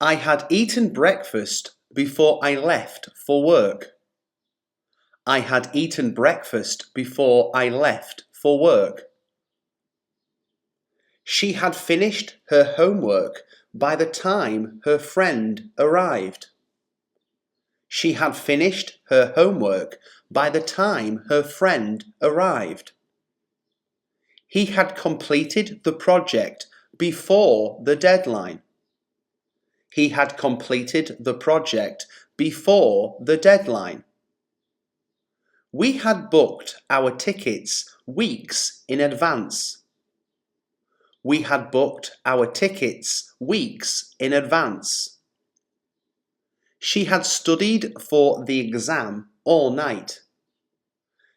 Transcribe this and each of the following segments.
I had eaten breakfast before I left for work. I had eaten breakfast before I left for work. She had finished her homework by the time her friend arrived. She had finished her homework by the time her friend arrived. He had completed the project before the deadline. He had completed the project before the deadline. We had booked our tickets weeks in advance. We had booked our tickets weeks in advance. She had studied for the exam all night.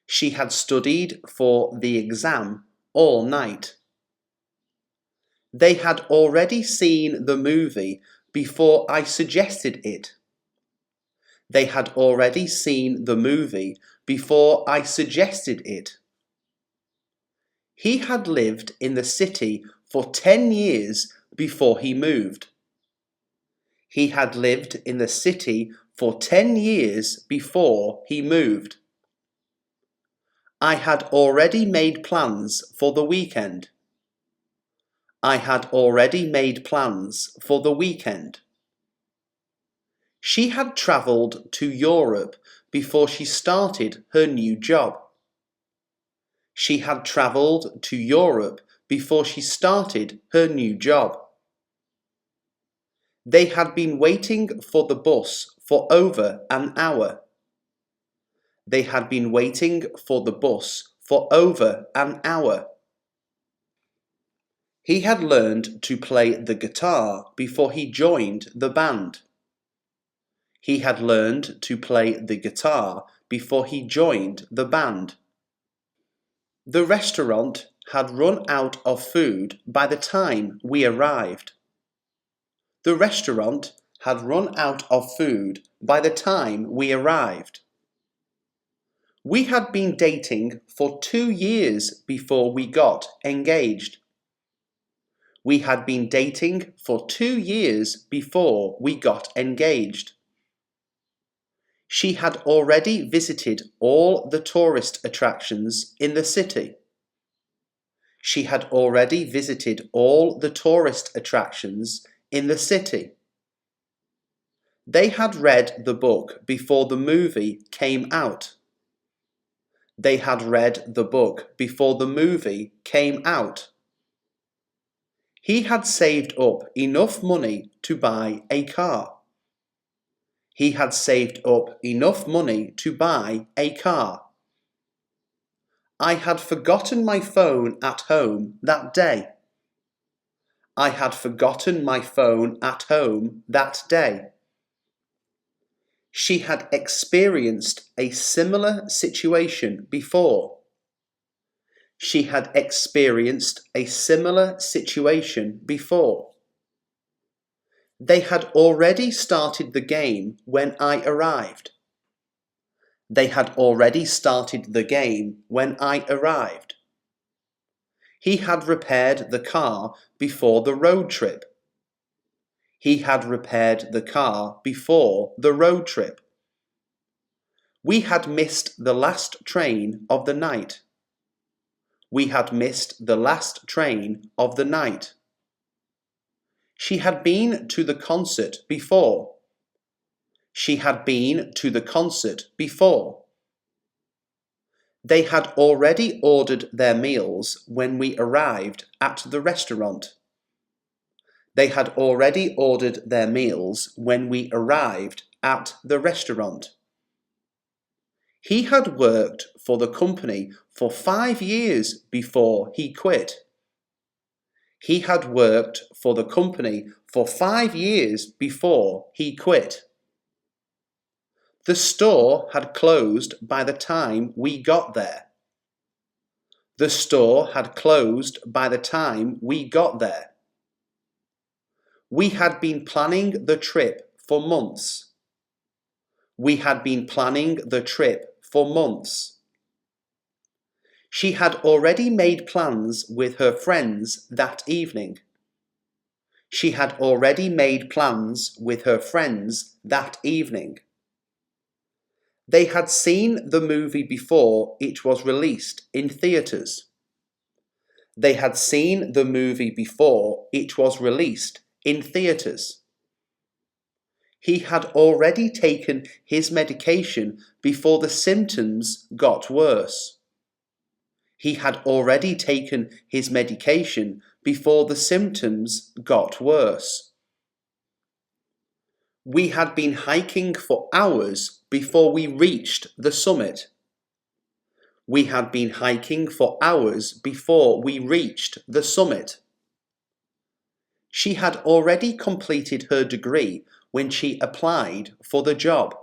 She had studied for the exam all night. They had already seen the movie before I suggested it. They had already seen the movie before I suggested it. He had lived in the city for 10 years before he moved. He had lived in the city for 10 years before he moved. I had already made plans for the weekend. I had already made plans for the weekend. She had travelled to Europe before she started her new job. She had travelled to Europe before she started her new job. They had been waiting for the bus for over an hour. They had been waiting for the bus for over an hour. He had learned to play the guitar before he joined the band. He had learned to play the guitar before he joined the band. The restaurant had run out of food by the time we arrived. The restaurant had run out of food by the time we arrived. We had been dating for 2 years before we got engaged. We had been dating for 2 years before we got engaged. She had already visited all the tourist attractions in the city. She had already visited all the tourist attractions in the city. They had read the book before the movie came out. They had read the book before the movie came out. He had saved up enough money to buy a car. He had saved up enough money to buy a car. I had forgotten my phone at home that day. I had forgotten my phone at home that day. She had experienced a similar situation before. She had experienced a similar situation before. They had already started the game when I arrived. They had already started the game when I arrived. He had repaired the car before the road trip. He had repaired the car before the road trip. We had missed the last train of the night. We had missed the last train of the night. She had been to the concert before. She had been to the concert before. They had already ordered their meals when we arrived at the restaurant. They had already ordered their meals when we arrived at the restaurant. He had worked for the company for 5 years before he quit. He had worked for the company for 5 years before he quit. The store had closed by the time we got there. The store had closed by the time we got there. We had been planning the trip for months. We had been planning the trip for months. She had already made plans with her friends that evening. She had already made plans with her friends that evening. They had seen the movie before it was released in theatres. They had seen the movie before it was released in theatres. He had already taken his medication before the symptoms got worse. He had already taken his medication before the symptoms got worse. We had been hiking for hours before we reached the summit. We had been hiking for hours before we reached the summit. She had already completed her degree when she applied for the job.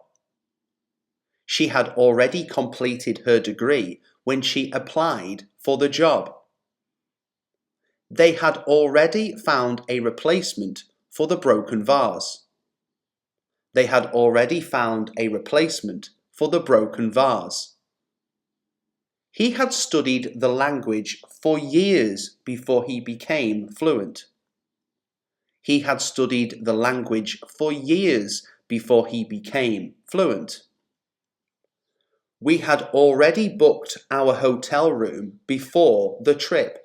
She had already completed her degree when she applied for the job. They had already found a replacement for the broken vase. They had already found a replacement for the broken vase. He had studied the language for years before he became fluent. He had studied the language for years before he became fluent. We had already booked our hotel room before the trip.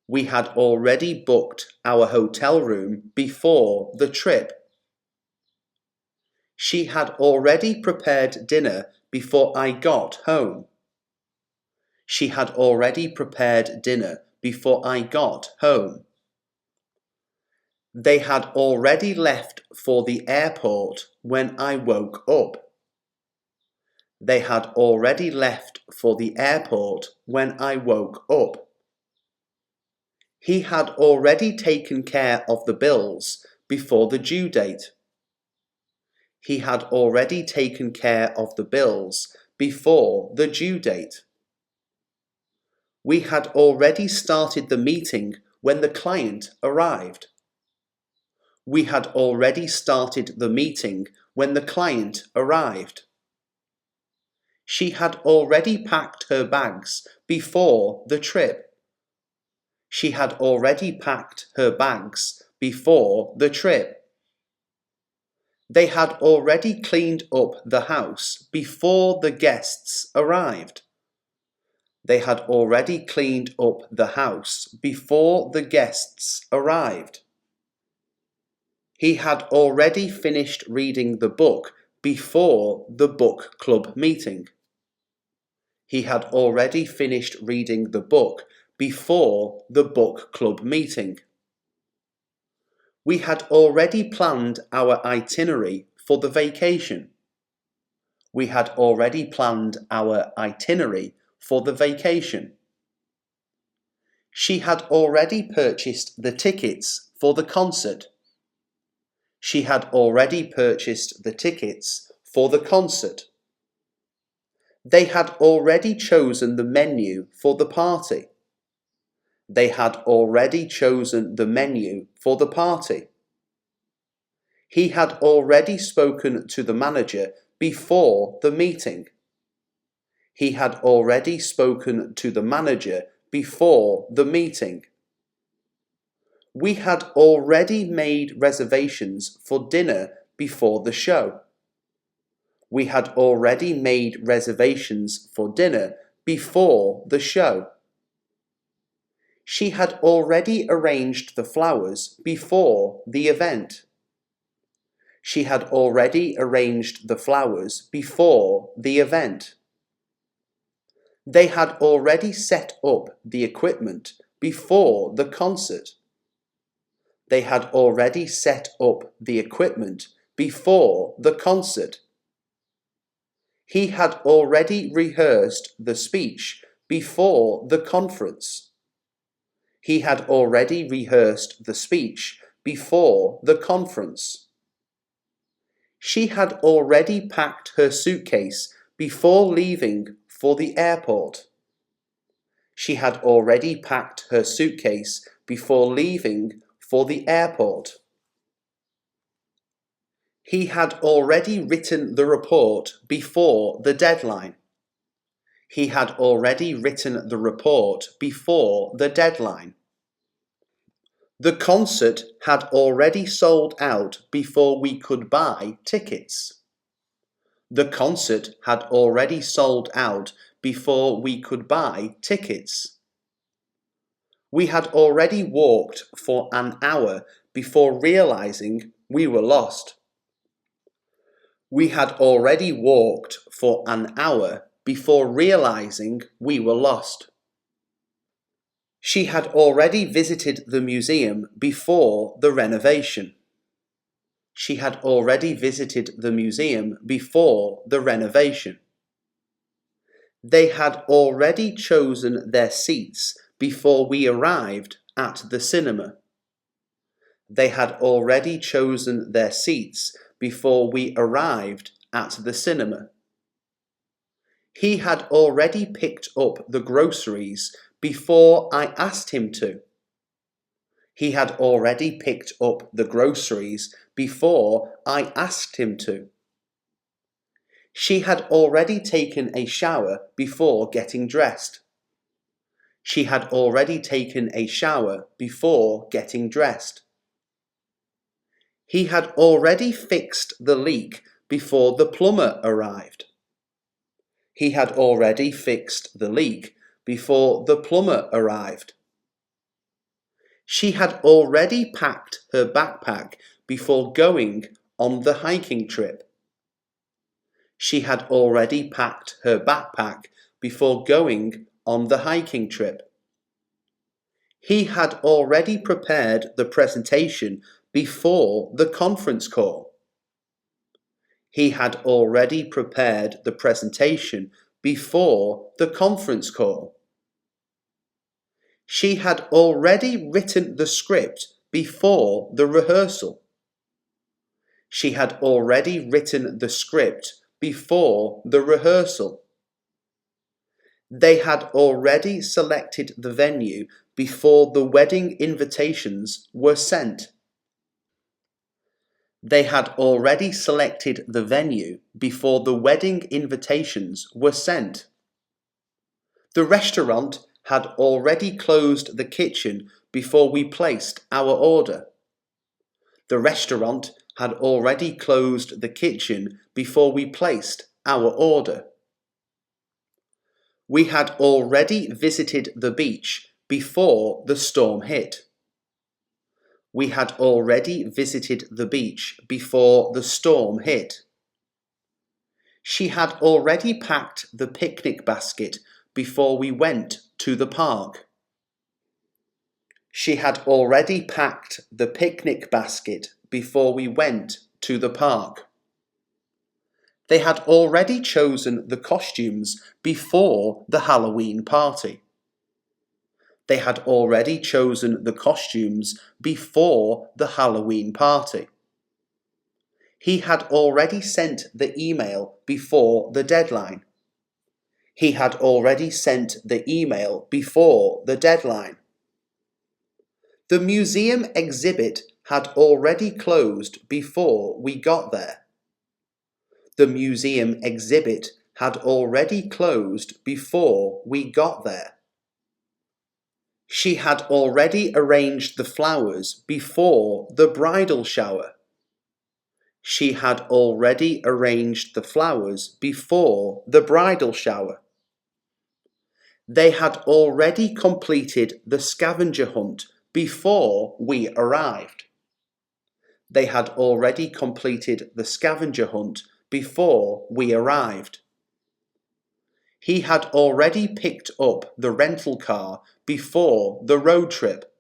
We had already booked our hotel room before the trip. She had already prepared dinner before I got home. She had already prepared dinner before I got home. They had already left for the airport when I woke up. They had already left for the airport when I woke up. He had already taken care of the bills before the due date. He had already taken care of the bills before the due date. We had already started the meeting when the client arrived. We had already started the meeting when the client arrived. She had already packed her bags before the trip. She had already packed her bags before the trip. They had already cleaned up the house before the guests arrived. They had already cleaned up the house before the guests arrived. He had already finished reading the book before the book club meeting. He had already finished reading the book before the book club meeting. We had already planned our itinerary for the vacation. We had already planned our itinerary for the vacation. She had already purchased the tickets for the concert. She had already purchased the tickets for the concert. They had already chosen the menu for the party. They had already chosen the menu for the party. He had already spoken to the manager before the meeting. He had already spoken to the manager before the meeting. We had already made reservations for dinner before the show. We had already made reservations for dinner before the show. She had already arranged the flowers before the event. She had already arranged the flowers before the event. They had already set up the equipment before the concert. They had already set up the equipment before the concert. He had already rehearsed the speech before the conference. He had already rehearsed the speech before the conference. She had already packed her suitcase before leaving for the airport. She had already packed her suitcase before leaving for the airport. He had already written the report before the deadline. He had already written the report before the deadline. The concert had already sold out before we could buy tickets. The concert had already sold out before we could buy tickets. We had already walked for an hour before realizing we were lost. We had already walked for an hour before realizing we were lost. She had already visited the museum before the renovation. She had already visited the museum before the renovation. They had already chosen their seats before we arrived at the cinema. They had already chosen their seats before we arrived at the cinema. He had already picked up the groceries before I asked him to. He had already picked up the groceries before I asked him to. She had already taken a shower before getting dressed. She had already taken a shower before getting dressed. He had already fixed the leak before the plumber arrived. He had already fixed the leak before the plumber arrived. She had already packed her backpack before going on the hiking trip. She had already packed her backpack before going on the hiking trip. He had already prepared the presentation before the conference call. He had already prepared the presentation before the conference call. She had already written the script before the rehearsal. She had already written the script before the rehearsal. They had already selected the venue before the wedding invitations were sent. They had already selected the venue before the wedding invitations were sent. The restaurant had already closed the kitchen before we placed our order. The restaurant had already closed the kitchen before we placed our order. We had already visited the beach before the storm hit. We had already visited the beach before the storm hit. She had already packed the picnic basket before we went to the park. She had already packed the picnic basket before we went to the park. They had already chosen the costumes before the Halloween party. They had already chosen the costumes before the Halloween party. He had already sent the email before the deadline. He had already sent the email before the deadline. The museum exhibit had already closed before we got there. The museum exhibit had already closed before we got there. She had already arranged the flowers before the bridal shower. She had already arranged the flowers before the bridal shower. They had already completed the scavenger hunt before we arrived. They had already completed the scavenger hunt before we arrived. He had already picked up the rental car before the road trip.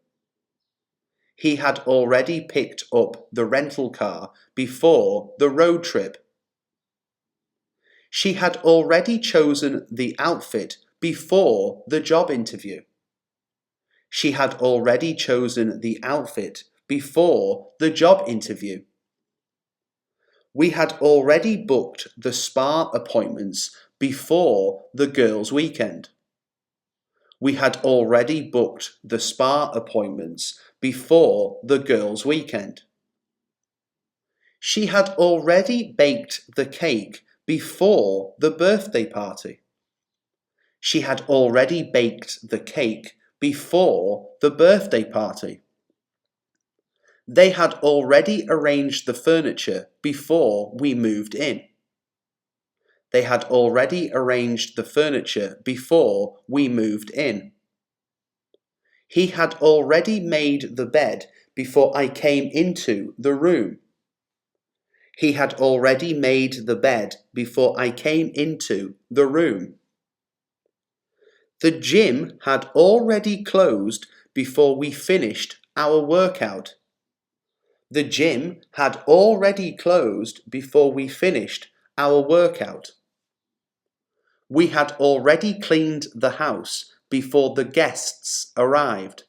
He had already picked up the rental car before the road trip. She had already chosen the outfit before the job interview. She had already chosen the outfit before the job interview. We had already booked the spa appointments before the girls' weekend. We had already booked the spa appointments before the girls' weekend. She had already baked the cake before the birthday party. She had already baked the cake before the birthday party. They had already arranged the furniture before we moved in. They had already arranged the furniture before we moved in. He had already made the bed before I came into the room. He had already made the bed before I came into the room. The gym had already closed before we finished our workout. The gym had already closed before we finished our workout. We had already cleaned the house before the guests arrived.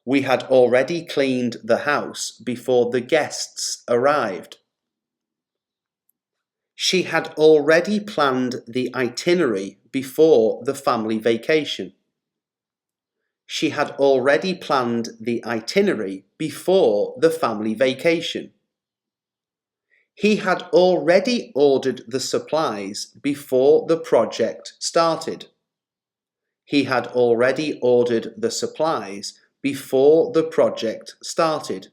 We had already cleaned the house before the guests arrived. She had already planned the itinerary before the family vacation. She had already planned the itinerary before the family vacation. He had already ordered the supplies before the project started. He had already ordered the supplies before the project started.